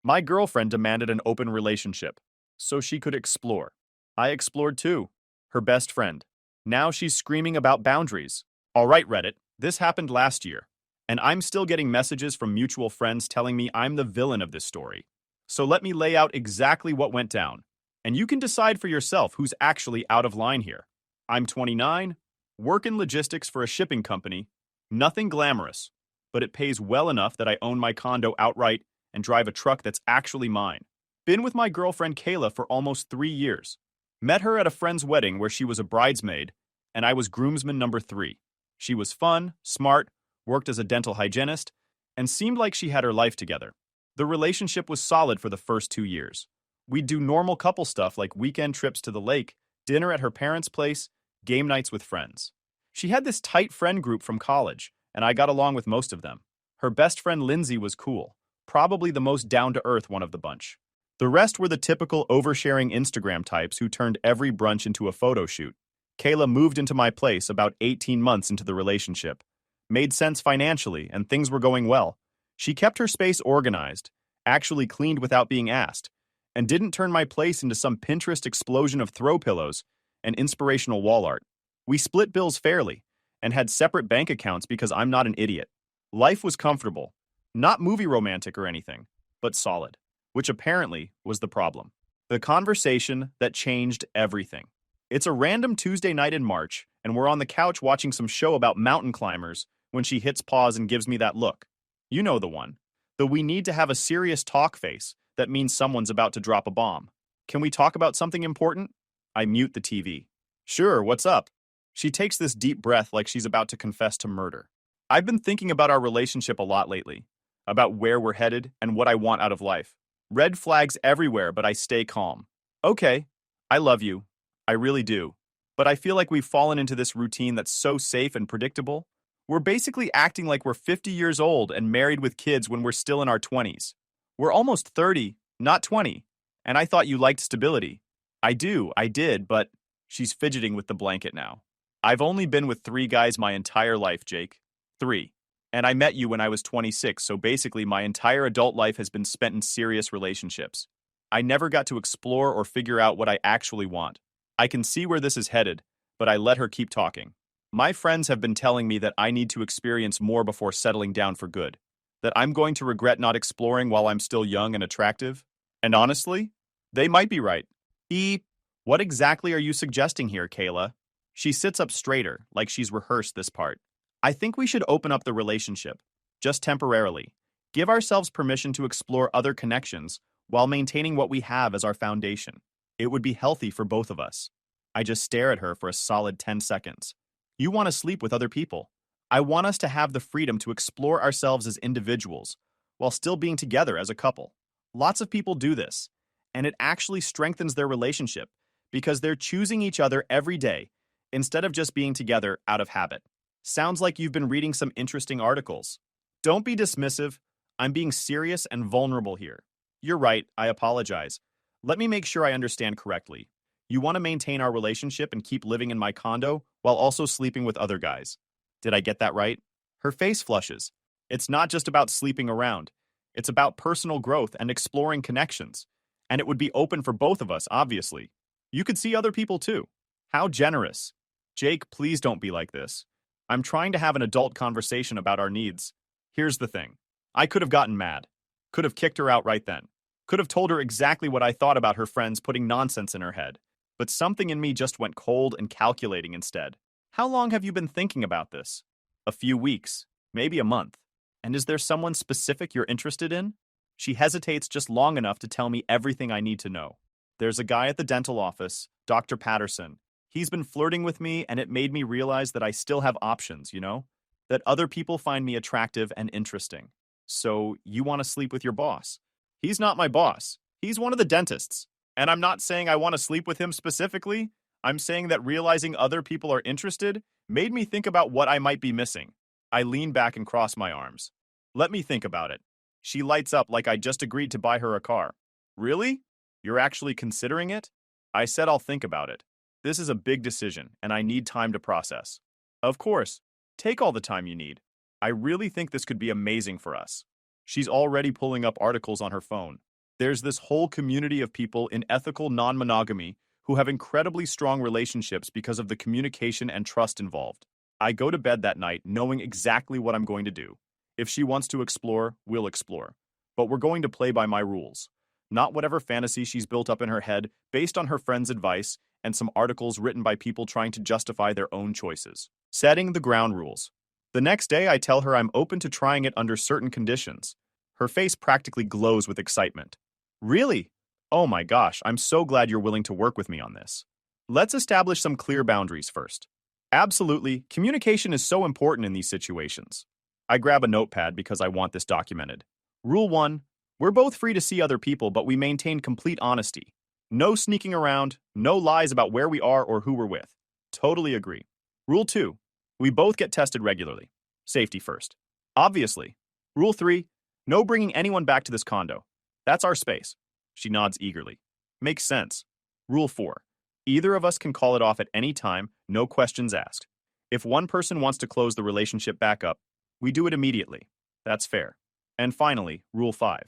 My girlfriend demanded an open relationship, so she could explore. I explored too. Her best friend. Now she's screaming about boundaries. All right, Reddit, this happened last year, and I'm still getting messages from mutual friends telling me I'm the villain of this story. So let me lay out exactly what went down, and you can decide for yourself who's actually out of line here. I'm 29, work in logistics for a shipping company, nothing glamorous, but it pays well enough that I own my condo outright and drive a truck that's actually mine. Been with my girlfriend Kayla for almost 3 years. Met her at a friend's wedding where she was a bridesmaid, and I was groomsman number 3. She was fun, smart, worked as a dental hygienist, and seemed like she had her life together. The relationship was solid for the first 2 years. We'd do normal couple stuff like weekend trips to the lake, dinner at her parents' place, game nights with friends. She had this tight friend group from college, and I got along with most of them. Her best friend Lindsay was cool, probably the most down-to-earth one of the bunch. The rest were the typical oversharing Instagram types who turned every brunch into a photo shoot. Kayla moved into my place about 18 months into the relationship. Made sense financially, and things were going well. She kept her space organized, actually cleaned without being asked, and didn't turn my place into some Pinterest explosion of throw pillows and inspirational wall art. We split bills fairly, and had separate bank accounts because I'm not an idiot. Life was comfortable, not movie romantic or anything, but solid, which apparently was the problem. The conversation that changed everything. It's a random Tuesday night in March, and we're on the couch watching some show about mountain climbers when she hits pause and gives me that look. You know the one. The we need to have a serious talk face that means someone's about to drop a bomb. Can we talk about something important? I mute the TV. Sure, what's up? She takes this deep breath like she's about to confess to murder. I've been thinking about our relationship a lot lately, about where we're headed and what I want out of life. Red flags everywhere, but I stay calm. Okay, I love you. I really do. But I feel like we've fallen into this routine that's so safe and predictable. We're basically acting like we're 50 years old and married with kids when we're still in our 20s. We're almost 30, not 20. And I thought you liked stability. I did, but she's fidgeting with the blanket now. I've only been with 3 guys my entire life, Jake. 3. And I met you when I was 26, so basically my entire adult life has been spent in serious relationships. I never got to explore or figure out what I actually want. I can see where this is headed, but I let her keep talking. My friends have been telling me that I need to experience more before settling down for good, that I'm going to regret not exploring while I'm still young and attractive. And honestly, they might be right. What exactly are you suggesting here, Kayla? She sits up straighter, like she's rehearsed this part. I think we should open up the relationship, just temporarily. Give ourselves permission to explore other connections while maintaining what we have as our foundation. It would be healthy for both of us. I just stare at her for a solid 10 seconds. You want to sleep with other people. I want us to have the freedom to explore ourselves as individuals while still being together as a couple. Lots of people do this, and it actually strengthens their relationship because they're choosing each other every day instead of just being together out of habit. Sounds like you've been reading some interesting articles. Don't be dismissive. I'm being serious and vulnerable here. You're right, I apologize. Let me make sure I understand correctly. You want to maintain our relationship and keep living in my condo while also sleeping with other guys. Did I get that right? Her face flushes. It's not just about sleeping around. It's about personal growth and exploring connections. And it would be open for both of us, obviously. You could see other people too. How generous. Jake, please don't be like this. I'm trying to have an adult conversation about our needs. Here's the thing. I could have gotten mad. Could have kicked her out right then. Could have told her exactly what I thought about her friends putting nonsense in her head. But something in me just went cold and calculating instead. How long have you been thinking about this? A few weeks, maybe a month. And is there someone specific you're interested in? She hesitates just long enough to tell me everything I need to know. There's a guy at the dental office, Dr. Patterson. He's been flirting with me, and it made me realize that I still have options, you know? That other people find me attractive and interesting. So, you want to sleep with your boss? He's not my boss. He's one of the dentists. And I'm not saying I want to sleep with him specifically. I'm saying that realizing other people are interested made me think about what I might be missing. I lean back and cross my arms. Let me think about it. She lights up like I just agreed to buy her a car. Really? You're actually considering it? I said I'll think about it. This is a big decision, and I need time to process. Of course. Take all the time you need. I really think this could be amazing for us. She's already pulling up articles on her phone. There's this whole community of people in ethical non-monogamy who have incredibly strong relationships because of the communication and trust involved. I go to bed that night knowing exactly what I'm going to do. If she wants to explore, we'll explore. But we're going to play by my rules. Not whatever fantasy she's built up in her head based on her friend's advice and some articles written by people trying to justify their own choices. Setting the ground rules. The next day, I tell her I'm open to trying it under certain conditions. Her face practically glows with excitement. Really? Oh my gosh, I'm so glad you're willing to work with me on this. Let's establish some clear boundaries first. Absolutely, communication is so important in these situations. I grab a notepad because I want this documented. Rule 1. We're both free to see other people, but we maintain complete honesty. No sneaking around, no lies about where we are or who we're with. Totally agree. Rule 2. We both get tested regularly. Safety first. Obviously. Rule 3. No bringing anyone back to this condo. That's our space. She nods eagerly. Makes sense. Rule 4. Either of us can call it off at any time, no questions asked. If one person wants to close the relationship back up, we do it immediately. That's fair. And finally, Rule 5.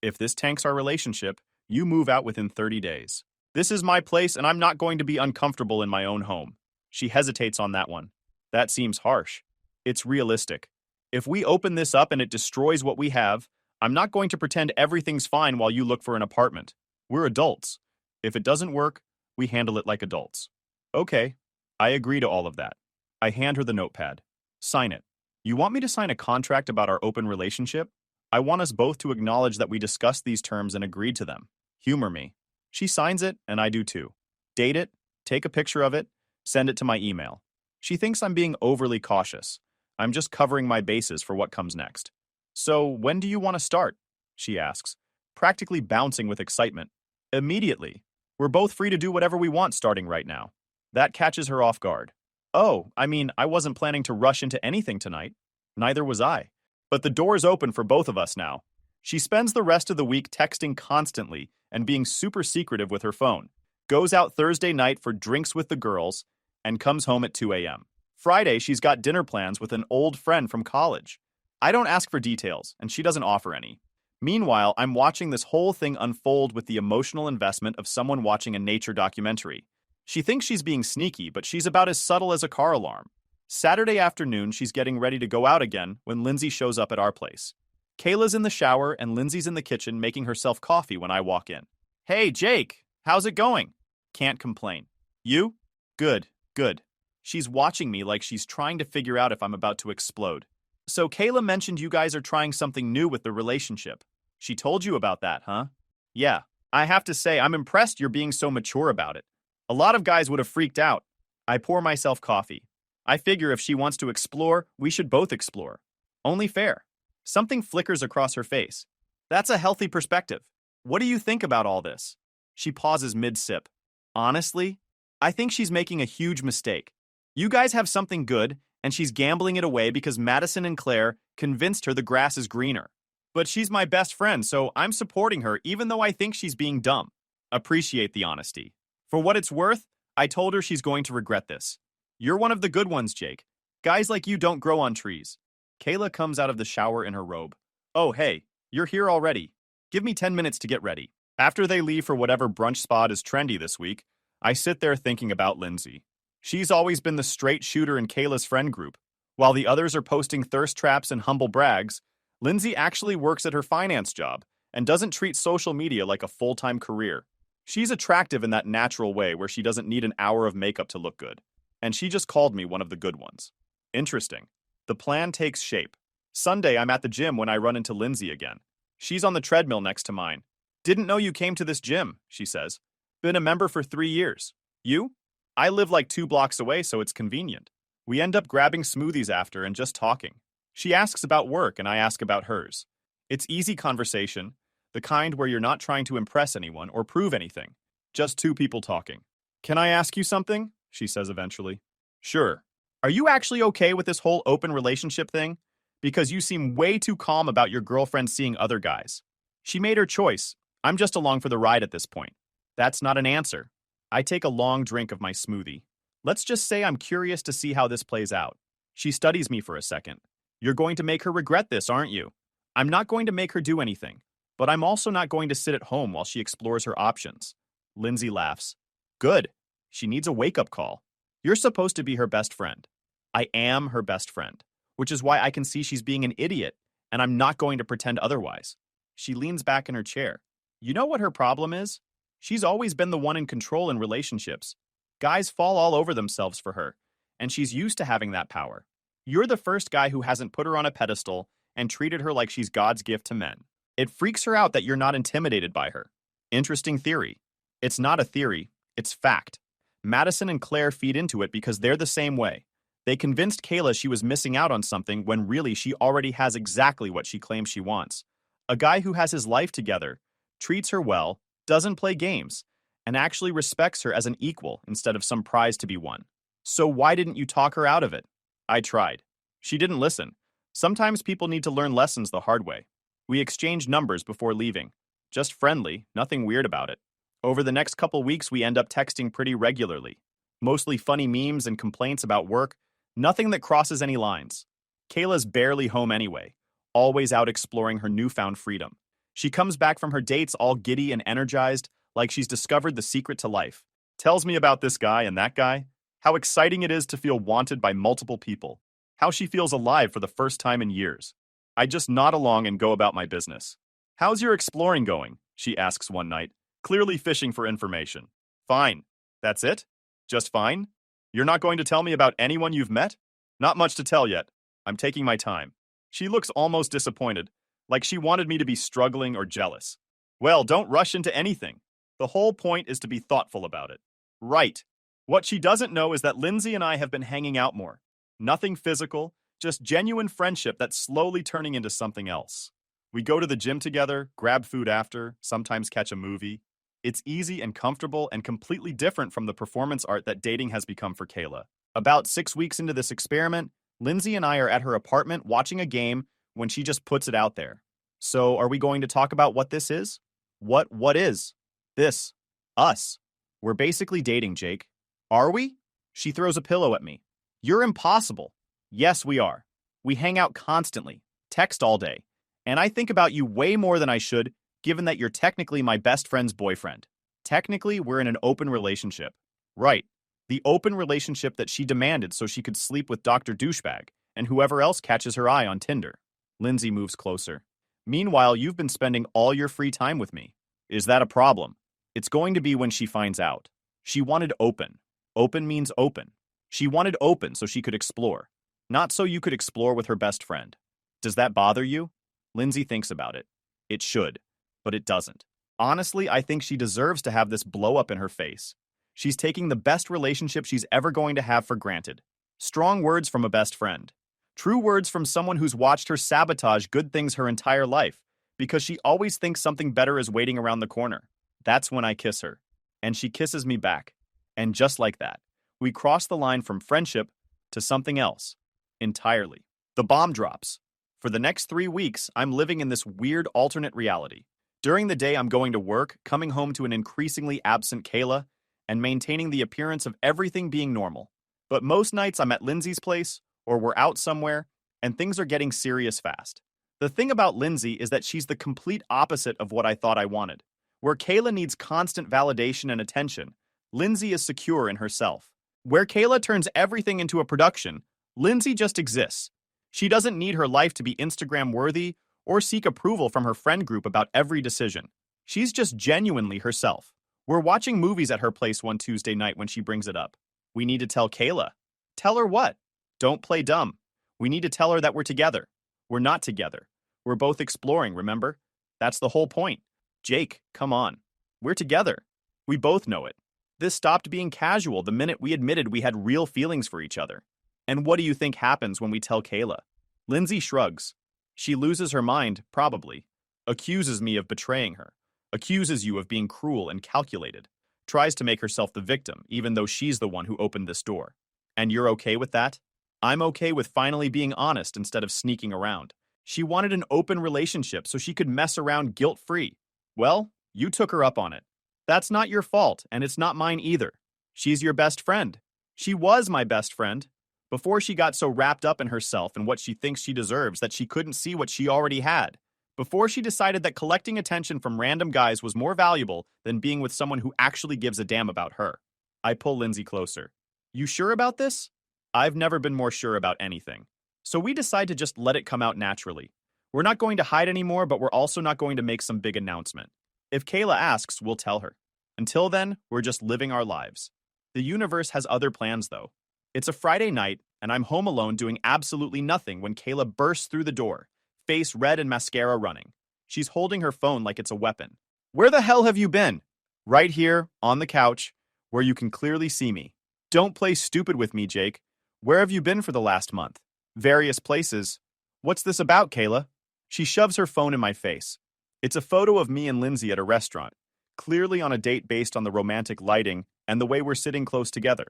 If this tanks our relationship, you move out within 30 days. This is my place and I'm not going to be uncomfortable in my own home. She hesitates on that one. That seems harsh. It's realistic. If we open this up and it destroys what we have, I'm not going to pretend everything's fine while you look for an apartment. We're adults. If it doesn't work, we handle it like adults. Okay, I agree to all of that. I hand her the notepad. Sign it. You want me to sign a contract about our open relationship? I want us both to acknowledge that we discussed these terms and agreed to them. Humor me. She signs it, and I do too. Date it, take a picture of it, send it to my email. She thinks I'm being overly cautious. I'm just covering my bases for what comes next. So, when do you want to start? She asks, practically bouncing with excitement. Immediately. We're both free to do whatever we want starting right now. That catches her off guard. Oh, I wasn't planning to rush into anything tonight. Neither was I. But the door's open for both of us now. She spends the rest of the week texting constantly and being super secretive with her phone. Goes out Thursday night for drinks with the girls and comes home at 2 a.m. Friday, she's got dinner plans with an old friend from college. I don't ask for details, and she doesn't offer any. Meanwhile, I'm watching this whole thing unfold with the emotional investment of someone watching a nature documentary. She thinks she's being sneaky, but she's about as subtle as a car alarm. Saturday afternoon, she's getting ready to go out again when Lindsay shows up at our place. Kayla's in the shower and Lindsay's in the kitchen making herself coffee when I walk in. Hey, Jake, how's it going? Can't complain. You? Good, good. She's watching me like she's trying to figure out if I'm about to explode. So Kayla mentioned you guys are trying something new with the relationship. She told you about that, huh? Yeah. I have to say, I'm impressed you're being so mature about it. A lot of guys would have freaked out. I pour myself coffee. I figure if she wants to explore, we should both explore. Only fair. Something flickers across her face. That's a healthy perspective. What do you think about all this? She pauses mid-sip. Honestly, I think she's making a huge mistake. You guys have something good, and she's gambling it away because Madison and Claire convinced her the grass is greener. But she's my best friend, so I'm supporting her even though I think she's being dumb. Appreciate the honesty. For what it's worth, I told her she's going to regret this. You're one of the good ones, Jake. Guys like you don't grow on trees. Kayla comes out of the shower in her robe. Oh, hey, you're here already. Give me 10 minutes to get ready. After they leave for whatever brunch spot is trendy this week, I sit there thinking about Lindsay. She's always been the straight shooter in Kayla's friend group. While the others are posting thirst traps and humble brags, Lindsay actually works at her finance job and doesn't treat social media like a full-time career. She's attractive in that natural way where she doesn't need an hour of makeup to look good. And she just called me one of the good ones. Interesting. The plan takes shape. Sunday, I'm at the gym when I run into Lindsay again. She's on the treadmill next to mine. Didn't know you came to this gym, she says. Been a member for 3 years. You? I live like 2 blocks away, so it's convenient. We end up grabbing smoothies after and just talking. She asks about work and I ask about hers. It's easy conversation, the kind where you're not trying to impress anyone or prove anything. Just 2 people talking. Can I ask you something? She says eventually. Sure. Are you actually okay with this whole open relationship thing? Because you seem way too calm about your girlfriend seeing other guys. She made her choice. I'm just along for the ride at this point. That's not an answer. I take a long drink of my smoothie. Let's just say I'm curious to see how this plays out. She studies me for a second. You're going to make her regret this, aren't you? I'm not going to make her do anything. But I'm also not going to sit at home while she explores her options. Lindsay laughs. Good. She needs a wake-up call. You're supposed to be her best friend. I am her best friend, which is why I can see she's being an idiot, and I'm not going to pretend otherwise. She leans back in her chair. You know what her problem is? She's always been the one in control in relationships. Guys fall all over themselves for her, and she's used to having that power. You're the first guy who hasn't put her on a pedestal and treated her like she's God's gift to men. It freaks her out that you're not intimidated by her. Interesting theory. It's not a theory, it's fact. Madison and Claire feed into it because they're the same way. They convinced Kayla she was missing out on something when really she already has exactly what she claims she wants. A guy who has his life together, treats her well, doesn't play games, and actually respects her as an equal instead of some prize to be won. So why didn't you talk her out of it? I tried. She didn't listen. Sometimes people need to learn lessons the hard way. We exchanged numbers before leaving. Just friendly, nothing weird about it. Over the next couple weeks, we end up texting pretty regularly. Mostly funny memes and complaints about work, nothing that crosses any lines. Kayla's barely home anyway, always out exploring her newfound freedom. She comes back from her dates all giddy and energized, like she's discovered the secret to life. Tells me about this guy and that guy, how exciting it is to feel wanted by multiple people, how she feels alive for the first time in years. I just nod along and go about my business. How's your exploring going? She asks one night, clearly fishing for information. Fine. That's it? Just fine? You're not going to tell me about anyone you've met? Not much to tell yet. I'm taking my time. She looks almost disappointed, like she wanted me to be struggling or jealous. Well, don't rush into anything. The whole point is to be thoughtful about it. Right. What she doesn't know is that Lindsay and I have been hanging out more. Nothing physical, just genuine friendship that's slowly turning into something else. We go to the gym together, grab food after, sometimes catch a movie. It's easy and comfortable and completely different from the performance art that dating has become for Kayla. About 6 weeks into this experiment, Lindsay and I are at her apartment watching a game when she just puts it out there. So are we going to talk about what this is? What is? This. Us. We're basically dating, Jake. Are we? She throws a pillow at me. You're impossible. Yes, we are. We hang out constantly, text all day. And I think about you way more than I should, given that you're technically my best friend's boyfriend. Technically, we're in an open relationship. Right. The open relationship that she demanded so she could sleep with Dr. Douchebag and whoever else catches her eye on Tinder. Lindsay moves closer. Meanwhile, you've been spending all your free time with me. Is that a problem? It's going to be when she finds out. She wanted open. Open means open. She wanted open so she could explore. Not so you could explore with her best friend. Does that bother you? Lindsay thinks about it. It should, but it doesn't. Honestly, I think she deserves to have this blow up in her face. She's taking the best relationship she's ever going to have for granted. Strong words from a best friend. True words from someone who's watched her sabotage good things her entire life, because she always thinks something better is waiting around the corner. That's when I kiss her. And she kisses me back. And just like that, we cross the line from friendship to something else. Entirely. The bomb drops. For the next 3 weeks, I'm living in this weird alternate reality. During the day, I'm going to work, coming home to an increasingly absent Kayla, and maintaining the appearance of everything being normal. But most nights, I'm at Lindsay's place, or we're out somewhere, and things are getting serious fast. The thing about Lindsay is that she's the complete opposite of what I thought I wanted. Where Kayla needs constant validation and attention, Lindsay is secure in herself. Where Kayla turns everything into a production, Lindsay just exists. She doesn't need her life to be Instagram-worthy or seek approval from her friend group about every decision. She's just genuinely herself. We're watching movies at her place one Tuesday night when she brings it up. We need to tell Kayla. Tell her what? Don't play dumb. We need to tell her that we're together. We're not together. We're both exploring, remember? That's the whole point. Jake, come on. We're together. We both know it. This stopped being casual the minute we admitted we had real feelings for each other. And what do you think happens when we tell Kayla? Lindsay shrugs. She loses her mind, probably. Accuses me of betraying her. Accuses you of being cruel and calculated. Tries to make herself the victim, even though she's the one who opened this door. And you're okay with that? I'm okay with finally being honest instead of sneaking around. She wanted an open relationship so she could mess around guilt-free. Well, you took her up on it. That's not your fault, and it's not mine either. She's your best friend. She was my best friend. Before she got so wrapped up in herself and what she thinks she deserves that she couldn't see what she already had. before she decided that collecting attention from random guys was more valuable than being with someone who actually gives a damn about her. I pull Lindsay closer. You sure about this? I've never been more sure about anything. So we decide to just let it come out naturally. We're not going to hide anymore, but we're also not going to make some big announcement. If Kayla asks, we'll tell her. Until then, we're just living our lives. The universe has other plans, though. It's a Friday night, and I'm home alone doing absolutely nothing when Kayla bursts through the door, face red and mascara running. She's holding her phone like it's a weapon. Where the hell have you been? Right here, on the couch, where you can clearly see me. Don't play stupid with me, Jake. Where have you been for the last month? Various places. What's this about, Kayla? She shoves her phone in my face. It's a photo of me and Lindsay at a restaurant, clearly on a date based on the romantic lighting and the way we're sitting close together.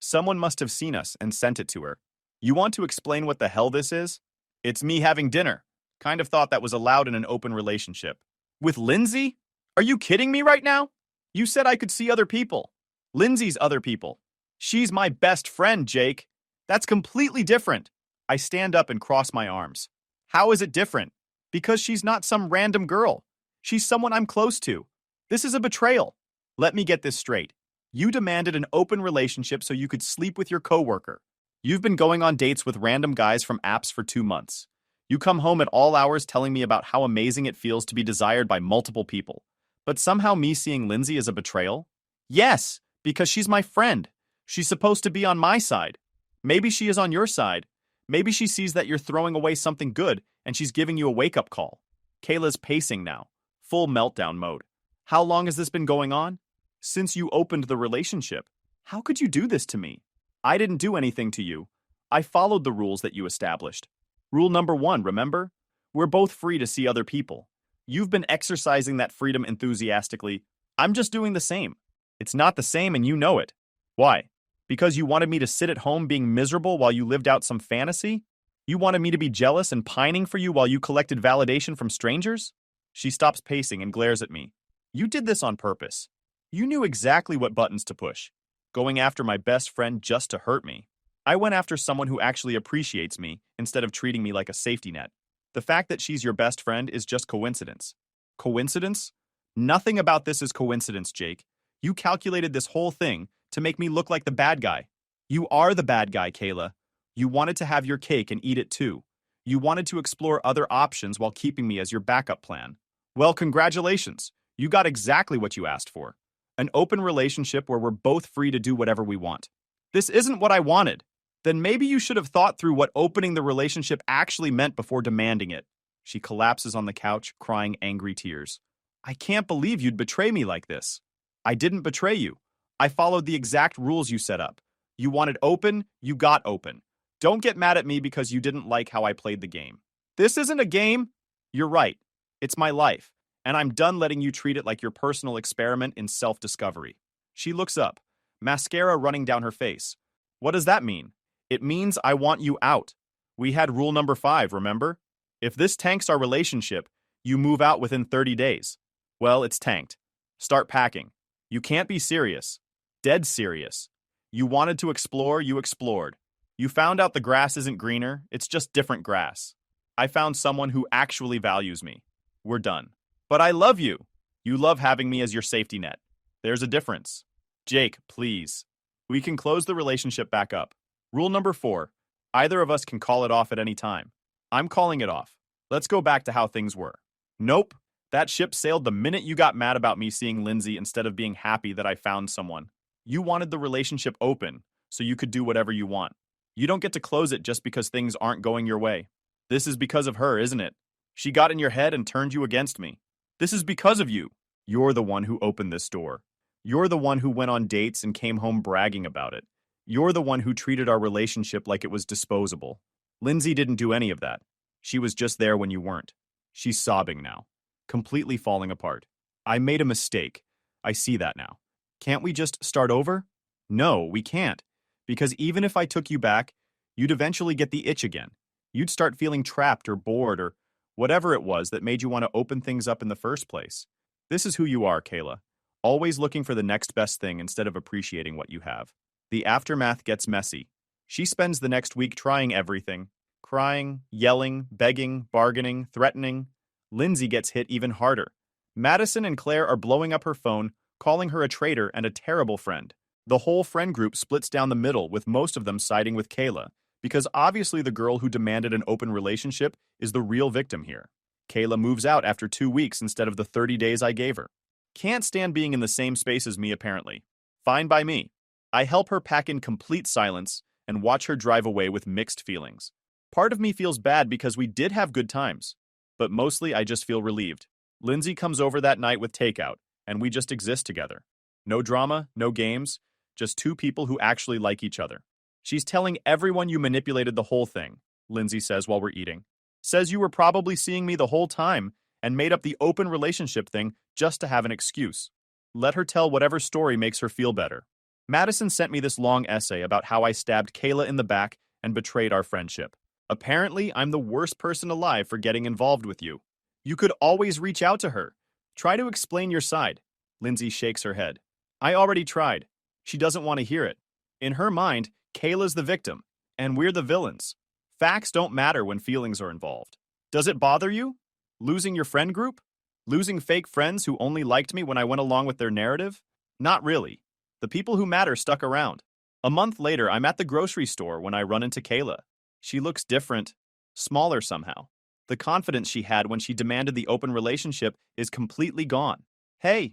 Someone must have seen us and sent it to her. You want to explain what the hell this is? It's me having dinner. Kind of thought that was allowed in an open relationship. With Lindsay? Are you kidding me right now? You said I could see other people. Lindsay's other people. She's my best friend, Jake. That's completely different. I stand up and cross my arms. How is it different? Because she's not some random girl. She's someone I'm close to. This is a betrayal. Let me get this straight. You demanded an open relationship so you could sleep with your coworker. You've been going on dates with random guys from apps for 2 months. You come home at all hours telling me about how amazing it feels to be desired by multiple people. But somehow me seeing Lindsay is a betrayal? Yes, because she's my friend. She's supposed to be on my side. Maybe she is on your side. Maybe she sees that you're throwing away something good and she's giving you a wake-up call. Kayla's pacing now, full meltdown mode. How long has this been going on? Since you opened the relationship. How could you do this to me? I didn't do anything to you. I followed the rules that you established. Rule number 1, remember? We're both free to see other people. You've been exercising that freedom enthusiastically. I'm just doing the same. It's not the same and you know it. Why? Because you wanted me to sit at home being miserable while you lived out some fantasy? You wanted me to be jealous and pining for you while you collected validation from strangers? She stops pacing and glares at me. You did this on purpose. You knew exactly what buttons to push. Going after my best friend just to hurt me. I went after someone who actually appreciates me instead of treating me like a safety net. The fact that she's your best friend is just coincidence. Coincidence? Nothing about this is coincidence, Jake. You calculated this whole thing to make me look like the bad guy. You are the bad guy, Kayla. You wanted to have your cake and eat it too. You wanted to explore other options while keeping me as your backup plan. Well, congratulations. You got exactly what you asked for. An open relationship where we're both free to do whatever we want. This isn't what I wanted. Then maybe you should have thought through what opening the relationship actually meant before demanding it. She collapses on the couch, crying angry tears. I can't believe you'd betray me like this. I didn't betray you. I followed the exact rules you set up. You wanted open, you got open. Don't get mad at me because you didn't like how I played the game. This isn't a game. You're right. It's my life, and I'm done letting you treat it like your personal experiment in self-discovery. She looks up, mascara running down her face. What does that mean? It means I want you out. We had rule number 5, remember? If this tanks our relationship, you move out within 30 days. Well, it's tanked. Start packing. You can't be serious. Dead serious. You wanted to explore, you explored. You found out the grass isn't greener, it's just different grass. I found someone who actually values me. We're done. But I love you. You love having me as your safety net. There's a difference. Jake, please. We can close the relationship back up. Rule number 4. Either of us can call it off at any time. I'm calling it off. Let's go back to how things were. Nope. That ship sailed the minute you got mad about me seeing Lindsay instead of being happy that I found someone. You wanted the relationship open, so you could do whatever you want. You don't get to close it just because things aren't going your way. This is because of her, isn't it? She got in your head and turned you against me. This is because of you. You're the one who opened this door. You're the one who went on dates and came home bragging about it. You're the one who treated our relationship like it was disposable. Lindsay didn't do any of that. She was just there when you weren't. She's sobbing now, completely falling apart. I made a mistake. I see that now. Can't we just start over? No, we can't. Because even if I took you back, you'd eventually get the itch again. You'd start feeling trapped or bored or whatever it was that made you want to open things up in the first place. This is who you are, Kayla. Always looking for the next best thing instead of appreciating what you have. The aftermath gets messy. She spends the next week trying everything. Crying, yelling, begging, bargaining, threatening. Lindsay gets hit even harder. Madison and Claire are blowing up her phone, calling her a traitor and a terrible friend. The whole friend group splits down the middle, with most of them siding with Kayla, because obviously the girl who demanded an open relationship is the real victim here. Kayla moves out after 2 weeks instead of the 30 days I gave her. Can't stand being in the same space as me, apparently. Fine by me. I help her pack in complete silence and watch her drive away with mixed feelings. Part of me feels bad because we did have good times, but mostly I just feel relieved. Lindsay comes over that night with takeout, and we just exist together. No drama, no games, just two people who actually like each other. She's telling everyone you manipulated the whole thing, Lindsay says while we're eating. Says you were probably seeing me the whole time and made up the open relationship thing just to have an excuse. Let her tell whatever story makes her feel better. Madison sent me this long essay about how I stabbed Kayla in the back and betrayed our friendship. Apparently, I'm the worst person alive for getting involved with you. You could always reach out to her. Try to explain your side. Lindsay shakes her head. I already tried. She doesn't want to hear it. In her mind, Kayla's the victim, and we're the villains. Facts don't matter when feelings are involved. Does it bother you? Losing your friend group? Losing fake friends who only liked me when I went along with their narrative? Not really. The people who matter stuck around. A month later, I'm at the grocery store when I run into Kayla. She looks different, smaller somehow. The confidence she had when she demanded the open relationship is completely gone. Hey,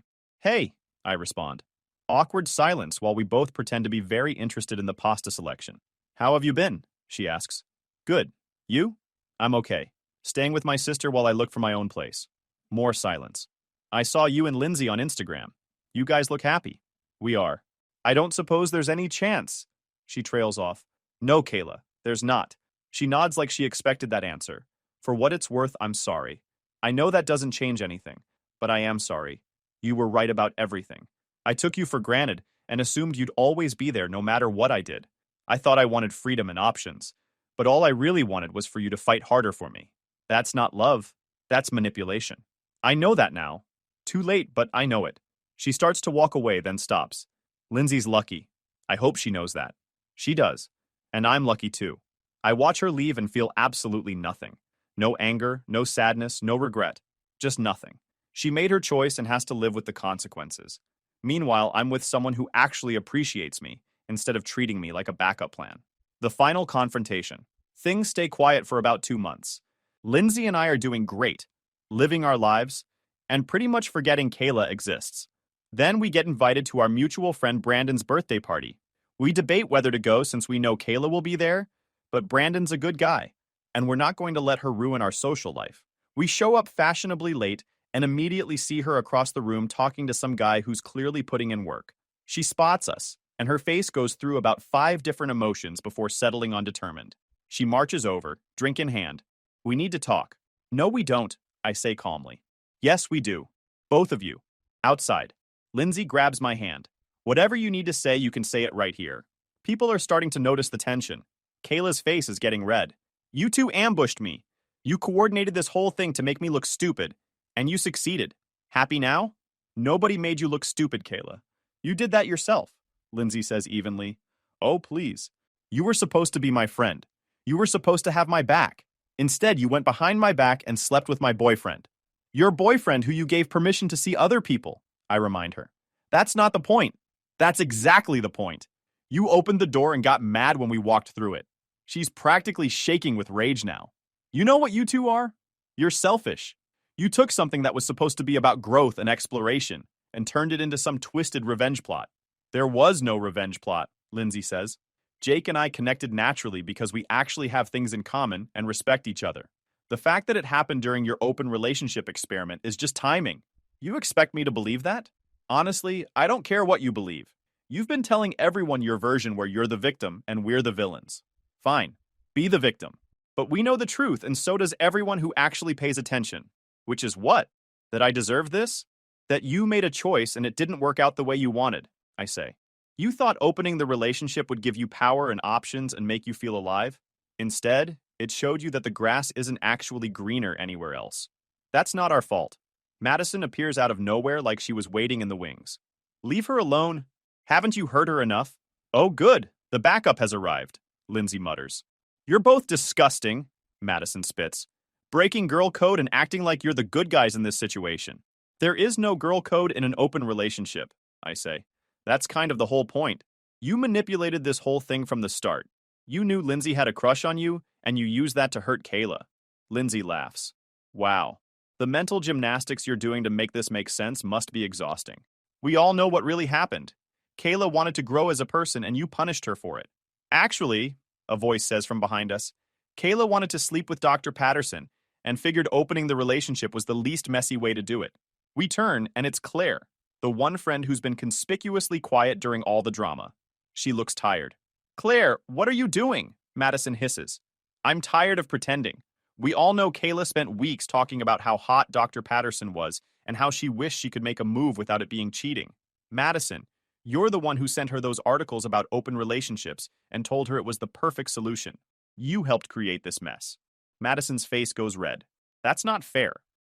I respond. Awkward silence while we both pretend to be very interested in the pasta selection. How have you been? She asks. Good. You? I'm okay. Staying with my sister while I look for my own place. More silence. I saw you and Lindsay on Instagram. You guys look happy. We are. I don't suppose there's any chance. She trails off. No, Kayla, there's not. She nods like she expected that answer. For what it's worth, I'm sorry. I know that doesn't change anything, but I am sorry. You were right about everything. I took you for granted and assumed you'd always be there no matter what I did. I thought I wanted freedom and options, but all I really wanted was for you to fight harder for me. That's not love. That's manipulation. I know that now. Too late, but I know it. She starts to walk away, then stops. Lindsay's lucky. I hope she knows that. She does. And I'm lucky too. I watch her leave and feel absolutely nothing. No anger, no sadness, no regret. Just nothing. She made her choice and has to live with the consequences. Meanwhile, I'm with someone who actually appreciates me instead of treating me like a backup plan. The final confrontation. Things stay quiet for about 2 months. Lindsay and I are doing great, living our lives, and pretty much forgetting Kayla exists. Then we get invited to our mutual friend Brandon's birthday party. We debate whether to go since we know Kayla will be there, but Brandon's a good guy, and we're not going to let her ruin our social life. We show up fashionably late and immediately see her across the room talking to some guy who's clearly putting in work. She spots us, and her face goes through about 5 different emotions before settling on determined. She marches over, drink in hand. We need to talk. No, we don't, I say calmly. Yes, we do. Both of you. Outside. Lindsay grabs my hand. Whatever you need to say, you can say it right here. People are starting to notice the tension. Kayla's face is getting red. You two ambushed me. You coordinated this whole thing to make me look stupid, and you succeeded. Happy now? Nobody made you look stupid, Kayla. You did that yourself, Lindsay says evenly. Oh, please. You were supposed to be my friend. You were supposed to have my back. Instead, you went behind my back and slept with my boyfriend. Your boyfriend who you gave permission to see other people, I remind her. That's not the point. That's exactly the point. You opened the door and got mad when we walked through it. She's practically shaking with rage now. You know what you two are? You're selfish. You took something that was supposed to be about growth and exploration and turned it into some twisted revenge plot. There was no revenge plot, Lindsay says. Jake and I connected naturally because we actually have things in common and respect each other. The fact that it happened during your open relationship experiment is just timing. You expect me to believe that? Honestly, I don't care what you believe. You've been telling everyone your version where you're the victim and we're the villains. Fine, be the victim. But we know the truth, and so does everyone who actually pays attention. Which is what? That I deserve this? That you made a choice and it didn't work out the way you wanted, I say. You thought opening the relationship would give you power and options and make you feel alive? Instead, it showed you that the grass isn't actually greener anywhere else. That's not our fault. Madison appears out of nowhere like she was waiting in the wings. Leave her alone. Haven't you heard her enough? Oh, good. The backup has arrived, Lindsay mutters. You're both disgusting, Madison spits. breaking girl code and acting like you're the good guys in this situation. There is no girl code in an open relationship, I say. That's kind of the whole point. You manipulated this whole thing from the start. You knew Lindsay had a crush on you, and you used that to hurt Kayla. Lindsay laughs. Wow. The mental gymnastics you're doing to make this make sense must be exhausting. We all know what really happened. Kayla wanted to grow as a person, and you punished her for it. Actually, a voice says from behind us, Kayla wanted to sleep with Dr. Patterson and figured opening the relationship was the least messy way to do it. We turn, and it's Claire, the one friend who's been conspicuously quiet during all the drama. She looks tired. Claire, what are you doing? Madison hisses. I'm tired of pretending. We all know Kayla spent weeks talking about how hot Dr. Patterson was and how she wished she could make a move without it being cheating. Madison, you're the one who sent her those articles about open relationships and told her it was the perfect solution. You helped create this mess. Madison's face goes red. That's not fair.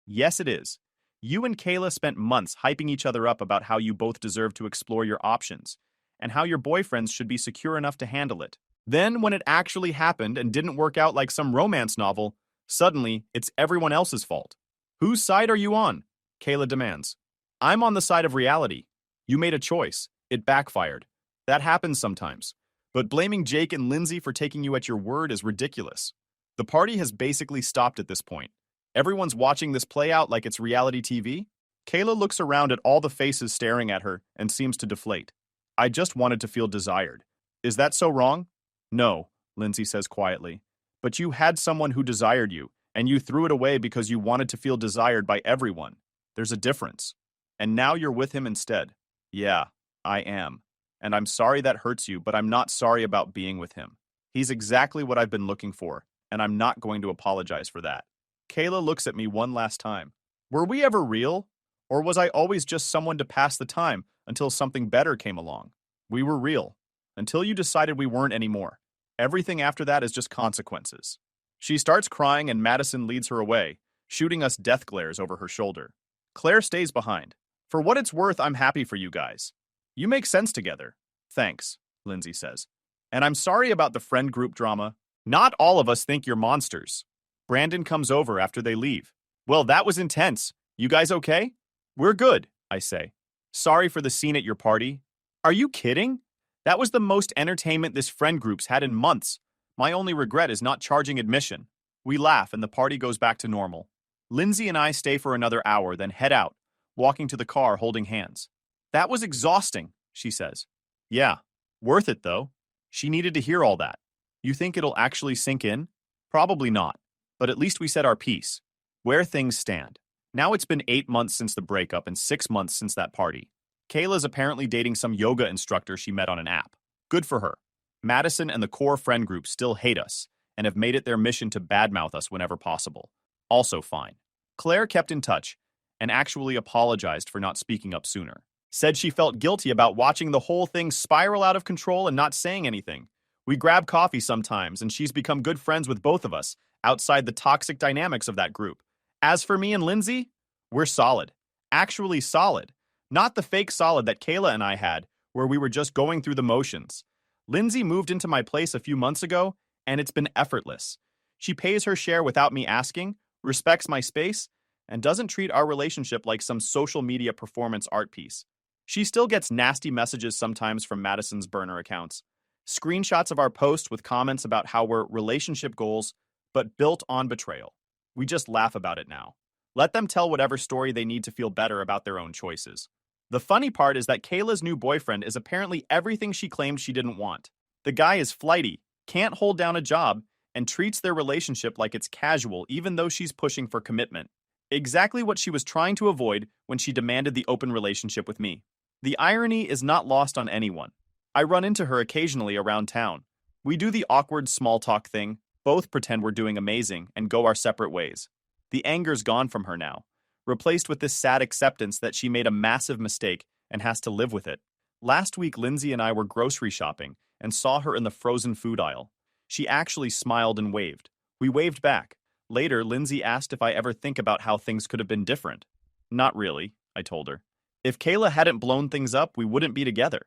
Yes, it is. You and Kayla spent months hyping each other up about how you both deserve to explore your options and how your boyfriends should be secure enough to handle it. Then, when it actually happened and didn't work out like some romance novel, suddenly it's everyone else's fault. Whose side are you on? Kayla demands. I'm on the side of reality. You made a choice. It backfired. That happens sometimes. But blaming Jake and Lindsay for taking you at your word is ridiculous. The party has basically stopped at this point. Everyone's watching this play out like it's reality TV. Kayla looks around at all the faces staring at her and seems to deflate. I just wanted to feel desired. Is that so wrong? No, Lindsay says quietly. But you had someone who desired you, and you threw it away because you wanted to feel desired by everyone. There's a difference. And now you're with him instead. Yeah, I am. And I'm sorry that hurts you, but I'm not sorry about being with him. He's exactly what I've been looking for, and I'm not going to apologize for that. Kayla looks at me one last time. Were we ever real? Or was I always just someone to pass the time until something better came along? We were real. Until you decided we weren't anymore. Everything after that is just consequences. She starts crying and Madison leads her away, shooting us death glares over her shoulder. Claire stays behind. For what it's worth, I'm happy for you guys. You make sense together. Thanks, Lindsay says. And I'm sorry about the friend group drama. Not all of us think you're monsters. Brandon comes over after they leave. Well, that was intense. You guys okay? We're good, I say. Sorry for the scene at your party. Are you kidding? That was the most entertainment this friend group's had in months. My only regret is not charging admission. We laugh and the party goes back to normal. Lindsay and I stay for another hour, then head out, walking to the car holding hands. That was exhausting, she says. Yeah, worth it though. She needed to hear all that. You think it'll actually sink in? Probably not, but at least we said our piece. Where things stand. Now it's been 8 months since the breakup and 6 months since that party. Kayla's apparently dating some yoga instructor she met on an app. Good for her. Madison and the core friend group still hate us and have made it their mission to badmouth us whenever possible. Also fine. Claire kept in touch and actually apologized for not speaking up sooner. Said she felt guilty about watching the whole thing spiral out of control and not saying anything. We grab coffee sometimes and she's become good friends with both of us outside the toxic dynamics of that group. As for me and Lindsay, we're solid. Actually solid. Not the fake solid that Kayla and I had, where we were just going through the motions. Lindsay moved into my place a few months ago, and it's been effortless. She pays her share without me asking, respects my space, and doesn't treat our relationship like some social media performance art piece. She still gets nasty messages sometimes from Madison's burner accounts. Screenshots of our posts with comments about how we're relationship goals, but built on betrayal. We just laugh about it now. Let them tell whatever story they need to feel better about their own choices. The funny part is that Kayla's new boyfriend is apparently everything she claimed she didn't want. The guy is flighty, can't hold down a job, and treats their relationship like it's casual even though she's pushing for commitment. Exactly what she was trying to avoid when she demanded the open relationship with me. The irony is not lost on anyone. I run into her occasionally around town. We do the awkward small talk thing, both pretend we're doing amazing, and go our separate ways. The anger's gone from her now, replaced with this sad acceptance that she made a massive mistake and has to live with it. Last week, Lindsay and I were grocery shopping and saw her in the frozen food aisle. She actually smiled and waved. We waved back. Later, Lindsay asked if I ever think about how things could have been different. Not really, I told her. If Kayla hadn't blown things up, we wouldn't be together.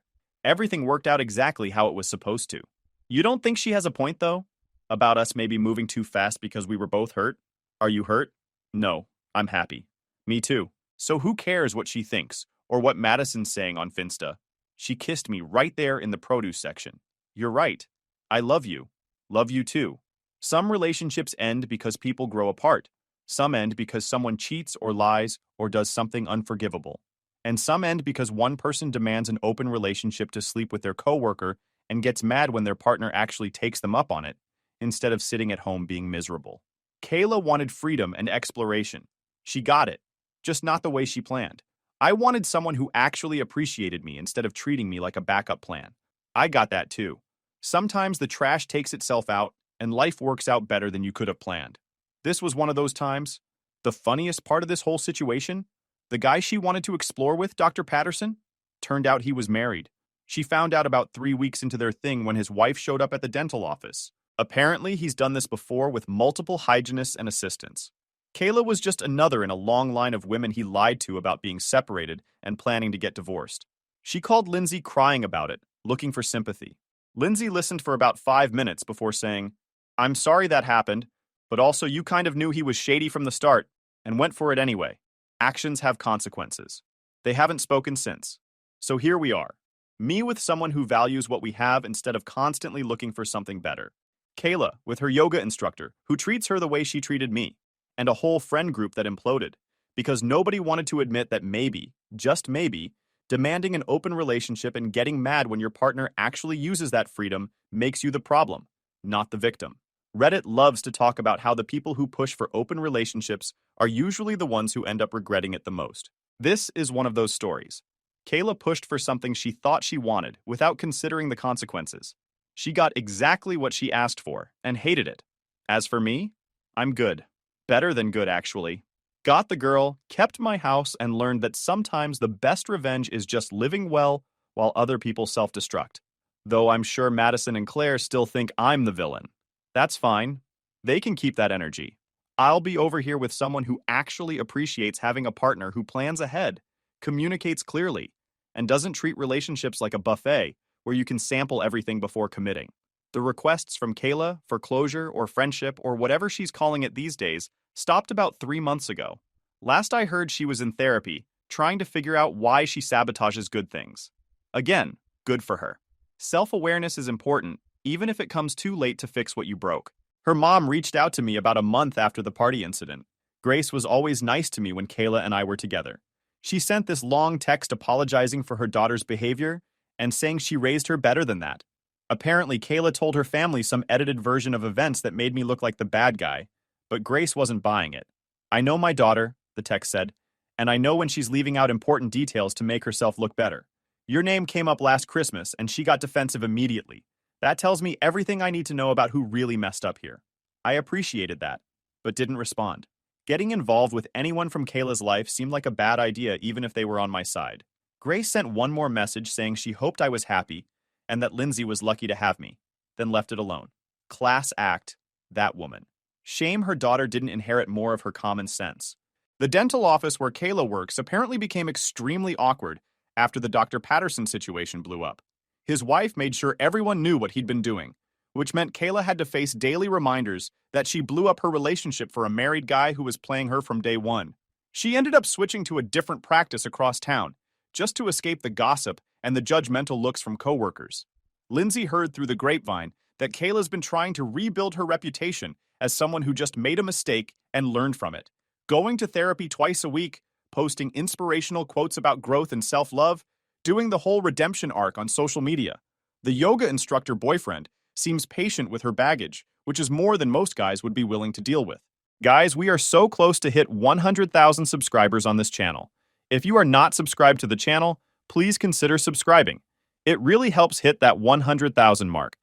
Everything worked out exactly how it was supposed to. You don't think she has a point, though? About us maybe moving too fast because we were both hurt? Are you hurt? No, I'm happy. Me too. So who cares what she thinks or what Madison's saying on Finsta? She kissed me right there in the produce section. You're right. I love you. Love you too. Some relationships end because people grow apart. Some end because someone cheats or lies or does something unforgivable. And some end because one person demands an open relationship to sleep with their coworker and gets mad when their partner actually takes them up on it, instead of sitting at home being miserable. Kayla wanted freedom and exploration. She got it, just not the way she planned. I wanted someone who actually appreciated me instead of treating me like a backup plan. I got that too. Sometimes the trash takes itself out and life works out better than you could have planned. This was one of those times. The funniest part of this whole situation? The guy she wanted to explore with, Dr. Patterson? Turned out he was married. She found out about 3 weeks into their thing when his wife showed up at the dental office. Apparently, he's done this before with multiple hygienists and assistants. Kayla was just another in a long line of women he lied to about being separated and planning to get divorced. She called Lindsay crying about it, looking for sympathy. Lindsay listened for about 5 minutes before saying, "I'm sorry that happened, but also you kind of knew he was shady from the start and went for it anyway. Actions have consequences." They haven't spoken since. So here we are. Me with someone who values what we have instead of constantly looking for something better. Kayla with her yoga instructor who treats her the way she treated me. And a whole friend group that imploded because nobody wanted to admit that maybe, just maybe, demanding an open relationship and getting mad when your partner actually uses that freedom makes you the problem, not the victim. Reddit loves to talk about how the people who push for open relationships are usually the ones who end up regretting it the most. This is one of those stories. Kayla pushed for something she thought she wanted without considering the consequences. She got exactly what she asked for and hated it. As for me, I'm good. Better than good, actually. Got the girl, kept my house, and learned that sometimes the best revenge is just living well while other people self-destruct. Though I'm sure Madison and Claire still think I'm the villain. That's fine. They can keep that energy. I'll be over here with someone who actually appreciates having a partner who plans ahead, communicates clearly, and doesn't treat relationships like a buffet where you can sample everything before committing. The requests from Kayla for closure or friendship or whatever she's calling it these days stopped about 3 months ago. Last I heard, she was in therapy, trying to figure out why she sabotages good things. Again, good for her. Self-awareness is important, even if it comes too late to fix what you broke. Her mom reached out to me about a month after the party incident. Grace was always nice to me when Kayla and I were together. She sent this long text apologizing for her daughter's behavior and saying she raised her better than that. Apparently, Kayla told her family some edited version of events that made me look like the bad guy, but Grace wasn't buying it. "I know my daughter," the text said, "and I know when she's leaving out important details to make herself look better. Your name came up last Christmas, and she got defensive immediately. That tells me everything I need to know about who really messed up here." I appreciated that, but didn't respond. Getting involved with anyone from Kayla's life seemed like a bad idea even if they were on my side. Grace sent one more message saying she hoped I was happy and that Lindsay was lucky to have me, then left it alone. Class act, that woman. Shame her daughter didn't inherit more of her common sense. The dental office where Kayla works apparently became extremely awkward after the Dr. Patterson situation blew up. His wife made sure everyone knew what he'd been doing, which meant Kayla had to face daily reminders that she blew up her relationship for a married guy who was playing her from day one. She ended up switching to a different practice across town, just to escape the gossip and the judgmental looks from coworkers. Lindsay heard through the grapevine that Kayla's been trying to rebuild her reputation as someone who just made a mistake and learned from it. Going to therapy twice a week, posting inspirational quotes about growth and self-love, doing the whole redemption arc on social media. The yoga instructor boyfriend seems patient with her baggage, which is more than most guys would be willing to deal with. Guys, we are so close to hit 100,000 subscribers on this channel. If you are not subscribed to the channel, please consider subscribing. It really helps hit that 100,000 mark.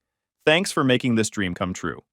Thanks for making this dream come true.